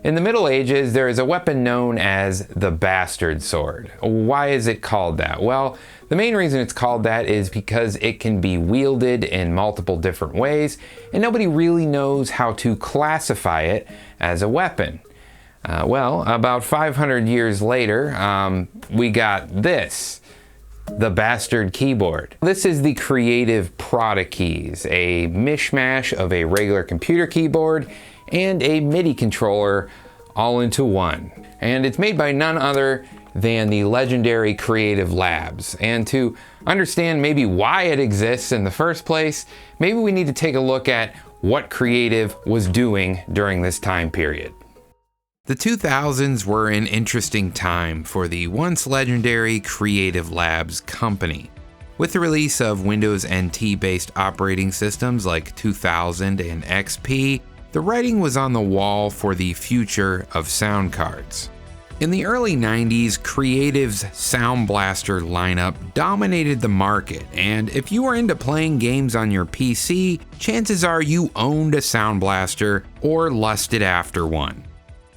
In the Middle Ages, there is a weapon known as the bastard sword. Why is it called that? Well, the main reason it's called that is because it can be wielded in multiple different ways, and nobody really knows how to classify it as a weapon. Well, about 500 years later, we got this. The bastard keyboard. This is the creative Prodikeys, a mishmash of a regular computer keyboard and a MIDI controller all into one. And it's made by none other than the legendary Creative Labs. And to understand maybe why it exists in the first place, maybe we need to take a look at what Creative was doing during this time period. The 2000s were an interesting time for the once legendary Creative Labs company. With the release of Windows NT-based operating systems like 2000 and XP, the writing was on the wall for the future of sound cards. In the early 90s, Creative's Sound Blaster lineup dominated the market, and if you were into playing games on your PC, chances are you owned a Sound Blaster or lusted after one.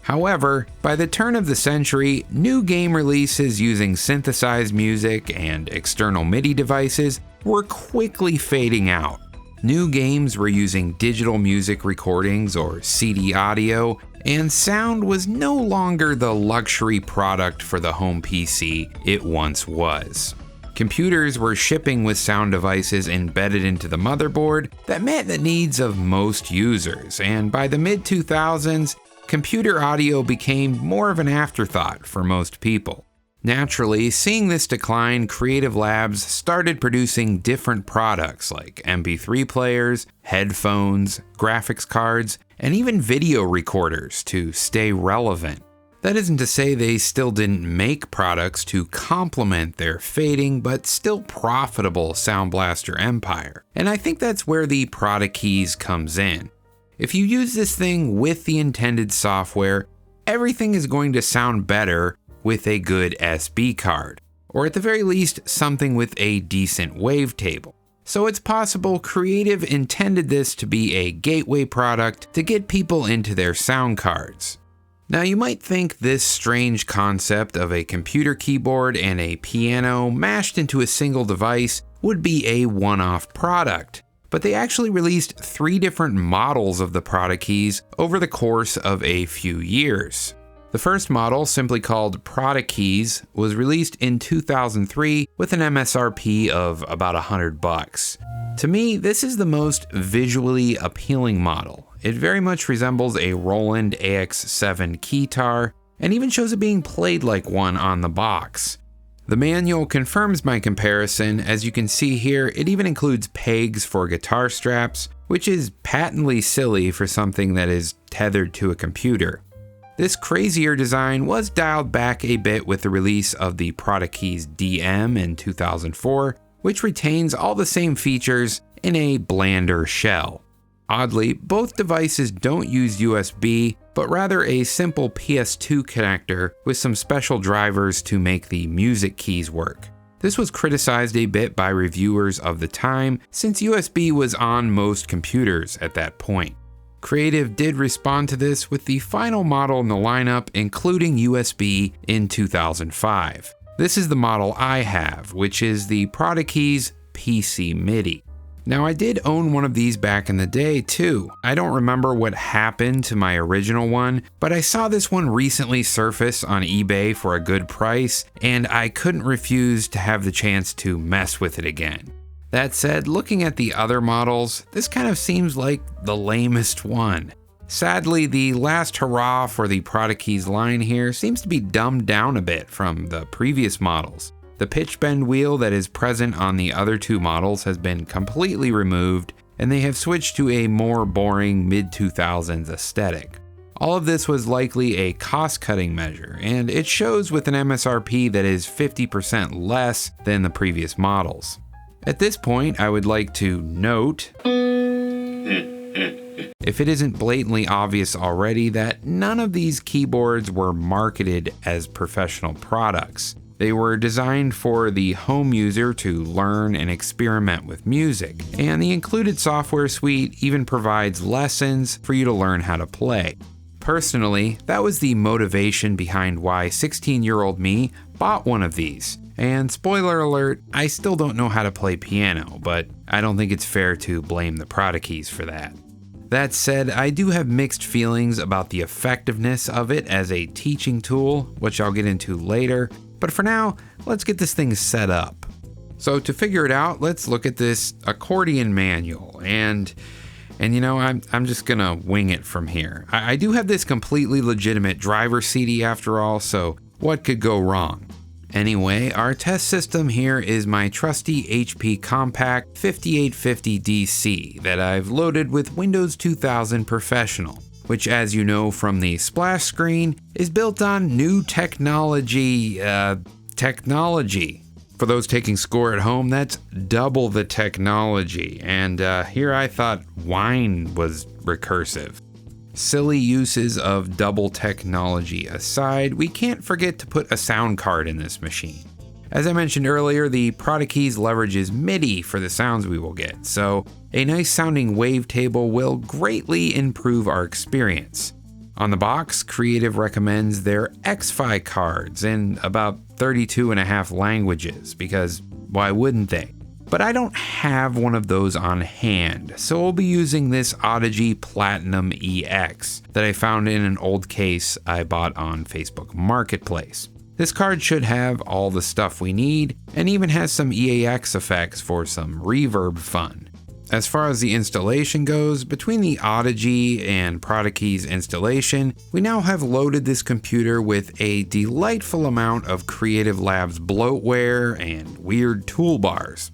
However, by the turn of the century, new game releases using synthesized music and external MIDI devices were quickly fading out. New games were using digital music recordings or CD audio, and sound was no longer the luxury product for the home PC it once was. Computers were shipping with sound devices embedded into the motherboard that met the needs of most users, and by the mid-2000s, computer audio became more of an afterthought for most people. Naturally, seeing this decline, Creative Labs started producing different products like MP3 players, headphones, graphics cards, and even video recorders to stay relevant. That isn't to say they still didn't make products to complement their fading but still profitable Sound Blaster empire, and I think that's where the Prodikeys comes in. If you use this thing with the intended software, everything is going to sound better with a good SD card, or at the very least, something with a decent wavetable. So it's possible Creative intended this to be a gateway product to get people into their sound cards. Now you might think this strange concept of a computer keyboard and a piano mashed into a single device would be a one-off product. But they actually released 3 different models of the Prodikeys over the course of a few years. The first model, simply called Prodikeys, was released in 2003 with an MSRP of about $100. To me, this is the most visually appealing model. It very much resembles a Roland AX7 keytar, and even shows it being played like one on the box. The manual confirms my comparison. As you can see here, it even includes pegs for guitar straps, which is patently silly for something that is tethered to a computer. This crazier design was dialed back a bit with the release of the Prodikeys DM in 2004, which retains all the same features in a blander shell. Oddly, both devices don't use USB, but rather a simple PS2 connector with some special drivers to make the music keys work. This was criticized a bit by reviewers of the time, since USB was on most computers at that point. Creative did respond to this with the final model in the lineup including USB in 2005. This is the model I have, which is the Prodikeys PC MIDI. Now I did own one of these back in the day too. I don't remember what happened to my original one, but I saw this one recently surface on eBay for a good price, and I couldn't refuse to have the chance to mess with it again. That said, looking at the other models, this kind of seems like the lamest one. Sadly, the last hurrah for the Prodikeys line here seems to be dumbed down a bit from the previous models. The pitch bend wheel that is present on the other 2 models has been completely removed, and they have switched to a more boring mid-2000s aesthetic. All of this was likely a cost-cutting measure, and it shows with an MSRP that is 50% less than the previous models. At this point, I would like to note, if it isn't blatantly obvious already, that none of these keyboards were marketed as professional products. They were designed for the home user to learn and experiment with music, and the included software suite even provides lessons for you to learn how to play. Personally, that was the motivation behind why 16-year-old me bought one of these. And spoiler alert, I still don't know how to play piano, but I don't think it's fair to blame the Prodikeys for that. That said, I do have mixed feelings about the effectiveness of it as a teaching tool, which I'll get into later, but for now, let's get this thing set up. So to figure it out, let's look at this accordion manual, and you know, I'm just gonna wing it from here. I do have this completely legitimate driver CD after all, so what could go wrong? Anyway, our test system here is my trusty HP Compact 5850 DC that I've loaded with Windows 2000 Professional, which, as you know from the splash screen, is built on new technology. For those taking score at home, that's double the technology, and here I thought wine was recursive. Silly uses of double technology aside, we can't forget to put a sound card in this machine. As I mentioned earlier, the Prodikeys leverages MIDI for the sounds we will get, so a nice sounding wavetable will greatly improve our experience. On the box, Creative recommends their Xfi cards in about 32.5 languages, because why wouldn't they? But I don't have one of those on hand, so we'll be using this Audigy Platinum EX that I found in an old case I bought on Facebook Marketplace. This card should have all the stuff we need, and even has some EAX effects for some reverb fun. As far as the installation goes, between the Audigy and Prodikeys installation, we now have loaded this computer with a delightful amount of Creative Labs bloatware and weird toolbars.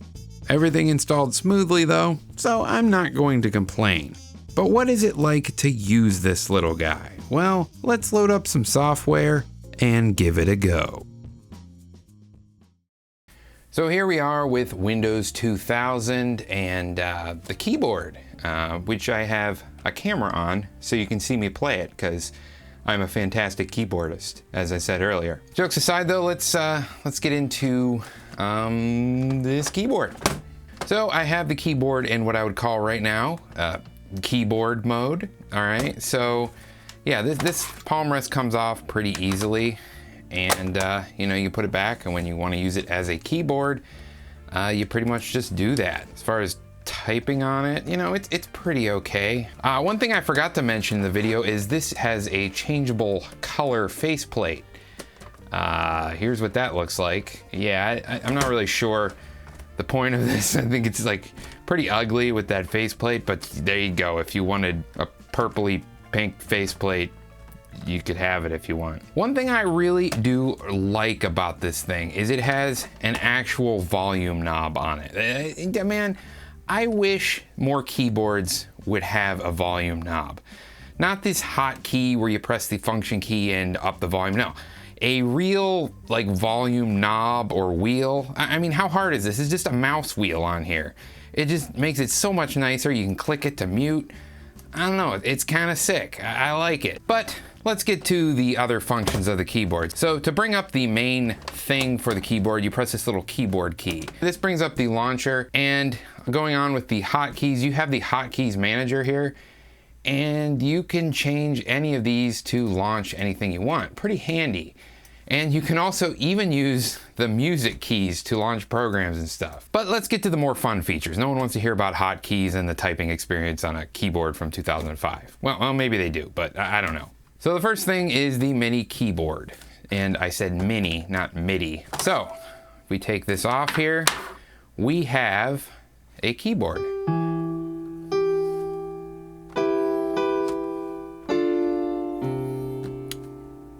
Everything installed smoothly though, so I'm not going to complain. But what is it like to use this little guy? Well, let's load up some software and give it a go. So here we are with Windows 2000 and the keyboard, which I have a camera on so you can see me play it, because I'm a fantastic keyboardist, as I said earlier. Jokes aside though, let's get into this keyboard. So I have the keyboard in what I would call right now keyboard mode. All right, so yeah, this palm rest comes off pretty easily, and you know, you put it back, and when you want to use it as a keyboard, you pretty much just do that. As far as typing on it, you know, it's pretty okay. One thing I forgot to mention in the video is this has a changeable color faceplate. Here's what that looks like. Yeah, I'm not really sure the point of this. I think it's like pretty ugly with that faceplate, but there you go. If you wanted a purpley pink faceplate, you could have it if you want. One thing I really do like about this thing is it has an actual volume knob on it. Man, I wish more keyboards would have a volume knob. Not this hotkey where you press the function key and up the volume, no. A real like volume knob or wheel. I mean, how hard is this? It's just a mouse wheel on here. It just makes it so much nicer. You can click it to mute. I don't know, it's kind of sick. I like it. But let's get to the other functions of the keyboard. So to bring up the main thing for the keyboard, you press this little keyboard key. This brings up the launcher, and going on with the hotkeys, you have the hotkeys manager here, and you can change any of these to launch anything you want. Pretty handy. And you can also even use the music keys to launch programs and stuff. But let's get to the more fun features. No one wants to hear about hotkeys and the typing experience on a keyboard from 2005. Well, maybe they do, but I don't know. So the first thing is the mini keyboard. And I said mini, not MIDI. So if we take this off here, we have a keyboard.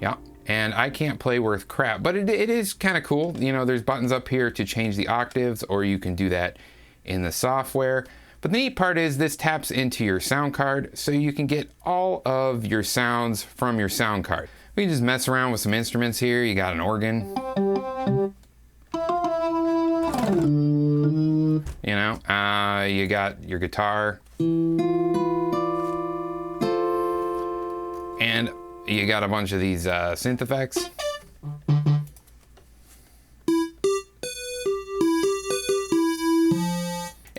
Yeah. And I can't play worth crap, but it is kind of cool. You know, there's buttons up here to change the octaves, or you can do that in the software. But the neat part is this taps into your sound card, so you can get all of your sounds from your sound card. We can just mess around with some instruments here. You got an organ. You know, you got your guitar. And you got a bunch of these synth effects.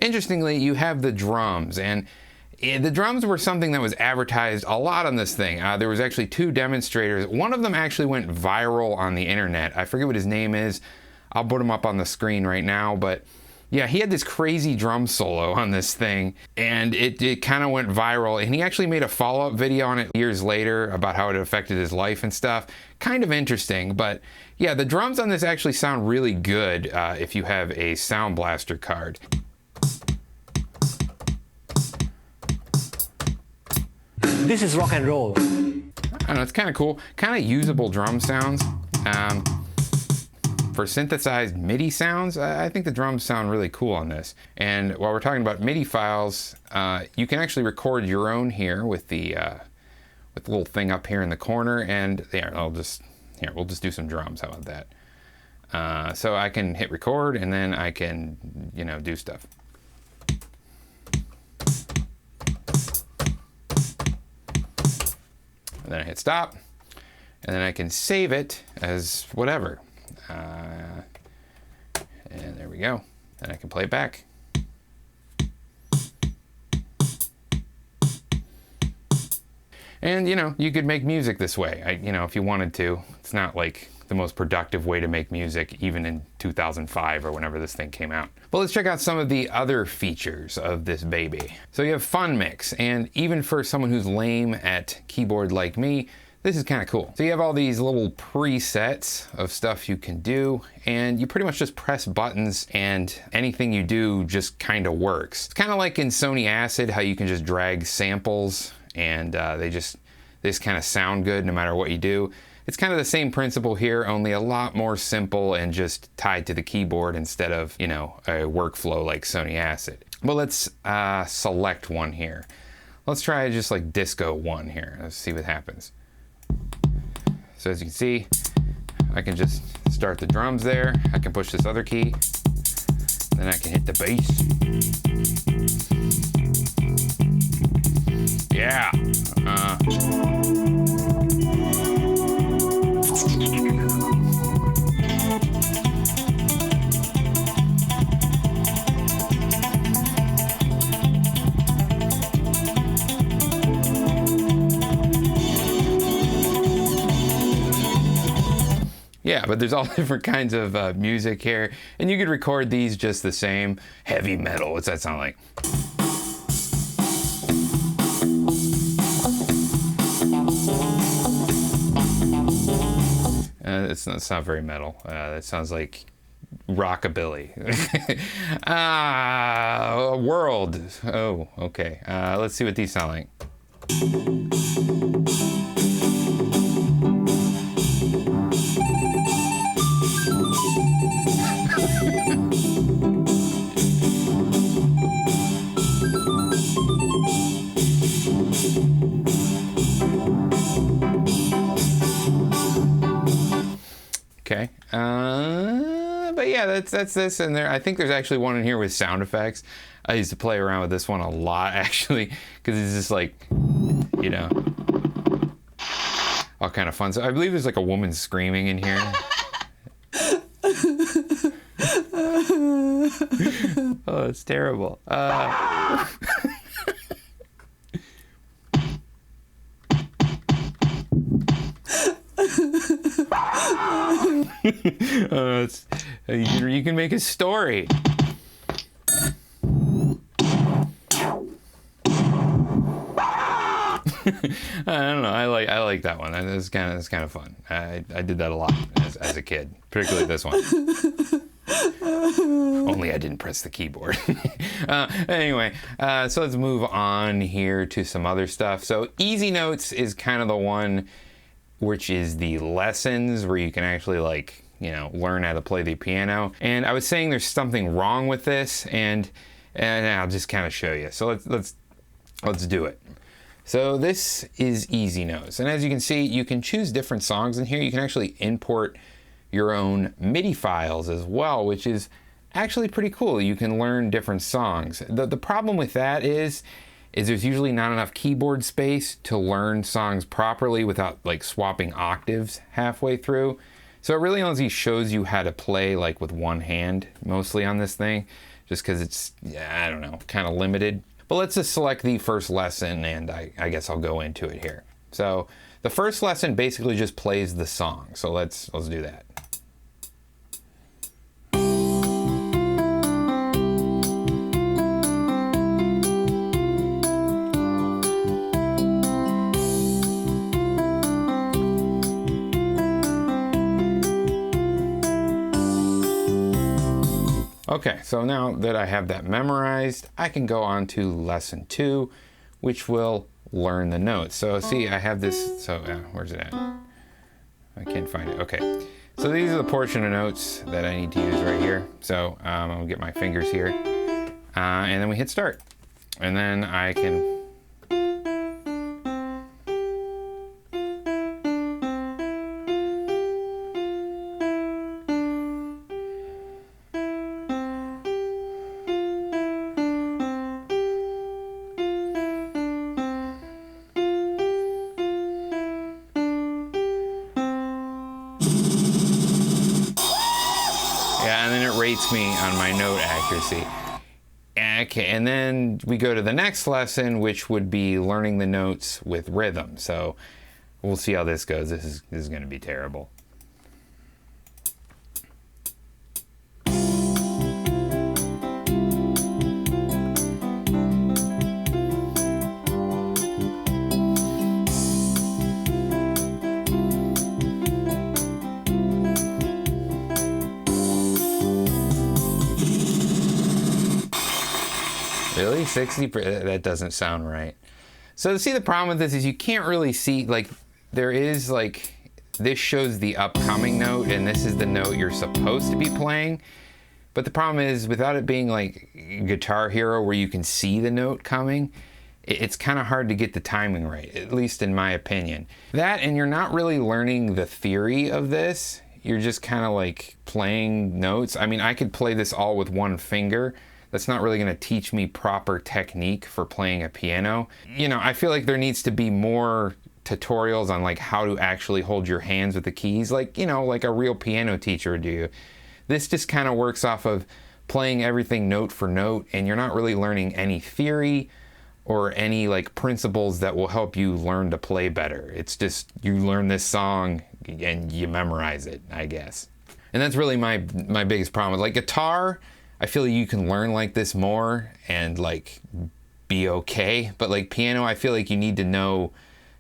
Interestingly, you have the drums, and The drums were something that was advertised a lot on this thing. There was actually 2 demonstrators. One of them actually went viral on the internet. I forget what his name is. I'll put him up on the screen right now, but yeah, he had this crazy drum solo on this thing, and it kind of went viral, and he actually made a follow-up video on it years later about how it affected his life and stuff. Kind of interesting, but yeah, the drums on this actually sound really good if you have a Sound Blaster card. This is rock and roll. I don't know, it's kind of cool. Kind of usable drum sounds. For synthesized MIDI sounds, I think the drums sound really cool on this. And while we're talking about MIDI files, you can actually record your own here with the little thing up here in the corner. And there, we'll just do some drums. How about that? So I can hit record, and then I can, do stuff. And then I hit stop, and then I can save it as whatever. And there we go. And I can play it back. And you could make music this way. If you wanted to. It's not like the most productive way to make music, even in 2005 or whenever this thing came out. But let's check out some of the other features of this baby. So you have Funmix, and even for someone who's lame at keyboard like me, this is kind of cool. So you have all these little presets of stuff you can do, and you pretty much just press buttons and anything you do just kind of works. It's kind of like in Sony Acid, how you can just drag samples and they just kind of sound good no matter what you do. It's kind of the same principle here, only a lot more simple and just tied to the keyboard instead of, a workflow like Sony Acid. But let's select one here. Let's try just like Disco 1 here. Let's see what happens. So as you can see, I can just start the drums there. I can push this other key. Then I can hit the bass. Yeah. Yeah, but there's all different kinds of music here, and you could record these just the same. Heavy metal, what's that sound like? It's not very metal. That sounds like rockabilly. World. Oh, okay. Let's see what these sound like. Okay, but yeah, that's this, and I think there's actually one in here with sound effects. I used to play around with this one a lot, actually, because it's just like, all kind of fun. So I believe there's like a woman screaming in here. Oh, it's terrible. You can make a story. I don't know. I like that one. It's kind of fun. I did that a lot as a kid, particularly this one. Only I didn't press the keyboard. Anyway, so let's move on here to some other stuff. So Easynotes is kind of the one which is the lessons where you can actually learn how to play the piano. And I was saying there's something wrong with this, and I'll just kind of show you. So let's do it. So this is Easynotes, and as you can see, you can choose different songs in here. You can actually import your own MIDI files as well, which is actually pretty cool. You can learn different songs. The problem with that is there's usually not enough keyboard space to learn songs properly without swapping octaves halfway through. So it really only shows you how to play with one hand mostly on this thing, just because it's, I don't know, kind of limited. But let's just select the first lesson, and I guess I'll go into it here. So the first lesson basically just plays the song. So let's do that. Okay, so now that I have that memorized, I can go on to lesson 2, which will learn the notes. So see, I have this, so where's it at? I can't find it. Okay, so these are the portion of notes that I need to use right here. So I'll get my fingers here, and then we hit start. And then I can and then it rates me on my note accuracy. Okay, and then we go to the next lesson, which would be learning the notes with rhythm. So we'll see how this goes. This is going to be terrible. Really? 60%? That doesn't sound right. So see, the problem with this is you can't really see, like, there is, like, this shows the upcoming note, and this is the note you're supposed to be playing. But the problem is, without it being like Guitar Hero where you can see the note coming, it's kind of hard to get the timing right, at least in my opinion. That, and you're not really learning the theory of this. You're just kind of like playing notes. I mean, I could play this all with one finger. That's not really going to teach me proper technique for playing a piano. You know, I feel like there needs to be more tutorials on like how to actually hold your hands with the keys, like, you know, like a real piano teacher would do. This just kind of works off of playing everything note for note, and you're not really learning any theory or any like principles that will help you learn to play better. It's just you learn this song and you memorize it, I guess. And that's really my biggest problem. Like guitar, I feel like you can learn like this more and like be okay, but like piano, I feel like you need to know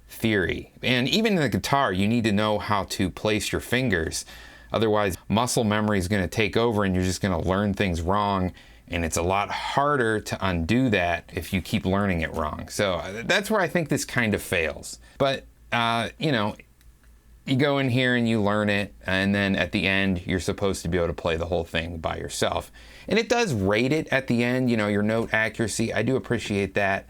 theory. And even in the guitar, you need to know how to place your fingers. Otherwise, muscle memory is going to take over and you're just going to learn things wrong. And it's a lot harder to undo that if you keep learning it wrong. So that's where I think this kind of fails. But, you know, you go in here and you learn it, and then at the end, you're supposed to be able to play the whole thing by yourself. And it does rate it at the end, you know, your note accuracy. I do appreciate that.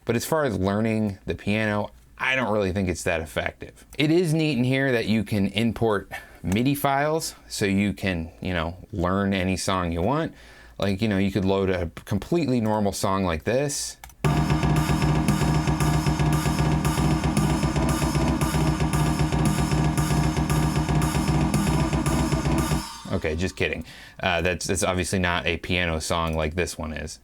But as far as learning the piano, I don't really think it's that effective. It is neat in here that you can import MIDI files, so you can, you know, learn any song you want. Like, you know, you could load a completely normal song like this. Okay, just kidding. That's obviously not a piano song like this one is.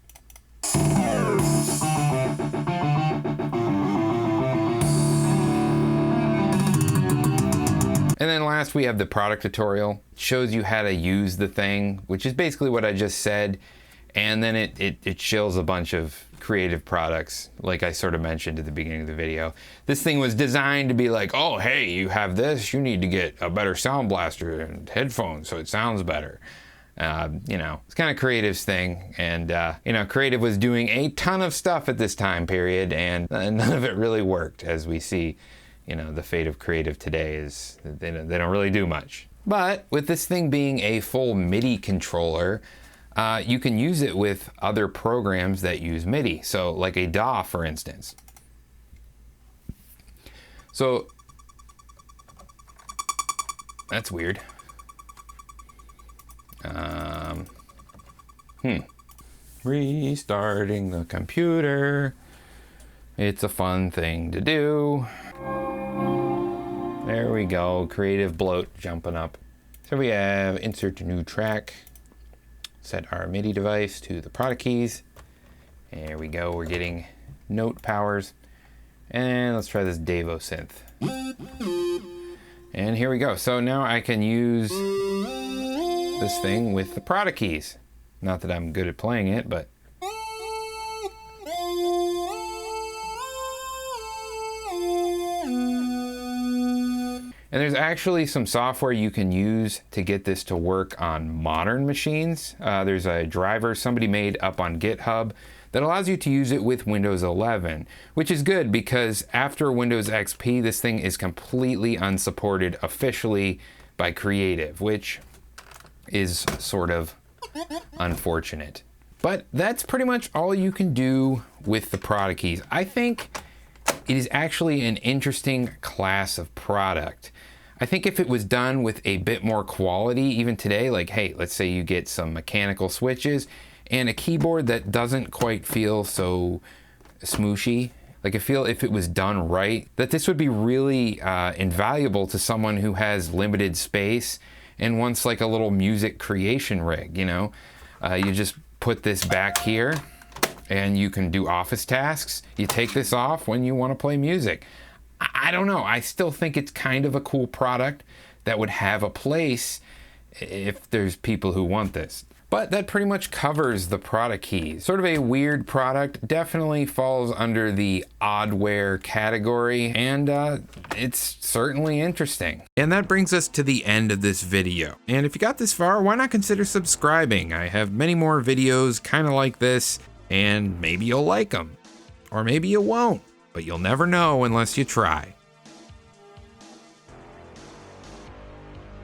And then last we have the product tutorial. It shows you how to use the thing, which is basically what I just said. And then it shows a bunch of creative products, like I sort of mentioned at the beginning of the video. This thing was designed to be like, oh, hey, you have this, you need to get a better sound blaster and headphones so it sounds better. You know, it's kind of Creative's thing. And, you know, Creative was doing a ton of stuff at this time period, and none of it really worked, as we see. You know, the fate of Creative today is they don't really do much. But with this thing being a full MIDI controller, you can use it with other programs that use MIDI. So like a DAW, for instance. So that's weird. Restarting the computer. It's a fun thing to do. There we go, Creative bloat jumping up. So we have insert a new track, set our MIDI device to the Prodikeys, There we go, we're getting note powers. And let's try this Devo synth. And here we go. So now I can use this thing with the Prodikeys. Not that I'm good at playing it, but... And there's actually some software you can use to get this to work on modern machines. There's a driver somebody made up on GitHub that allows you to use it with Windows 11, which is good because after Windows XP, this thing is completely unsupported officially by Creative, which is sort of unfortunate. But that's pretty much all you can do with the Prodikeys. I think it is actually an interesting class of product. I think if it was done with a bit more quality, even today, like, hey, let's say you get some mechanical switches and a keyboard that doesn't quite feel so smooshy. Like, I feel if it was done right, that this would be really invaluable to someone who has limited space and wants like a little music creation rig, you know? You just put this back here and you can do office tasks. You take this off when you want to play music. I don't know. I still think it's kind of a cool product that would have a place if there's people who want this. But that pretty much covers the Prodikeys. Sort of a weird product, definitely falls under the oddware category, and it's certainly interesting. And that brings us to the end of this video. And if you got this far, why not consider subscribing? I have many more videos kind of like this, and maybe you'll like them. Or maybe you won't, but you'll never know unless you try.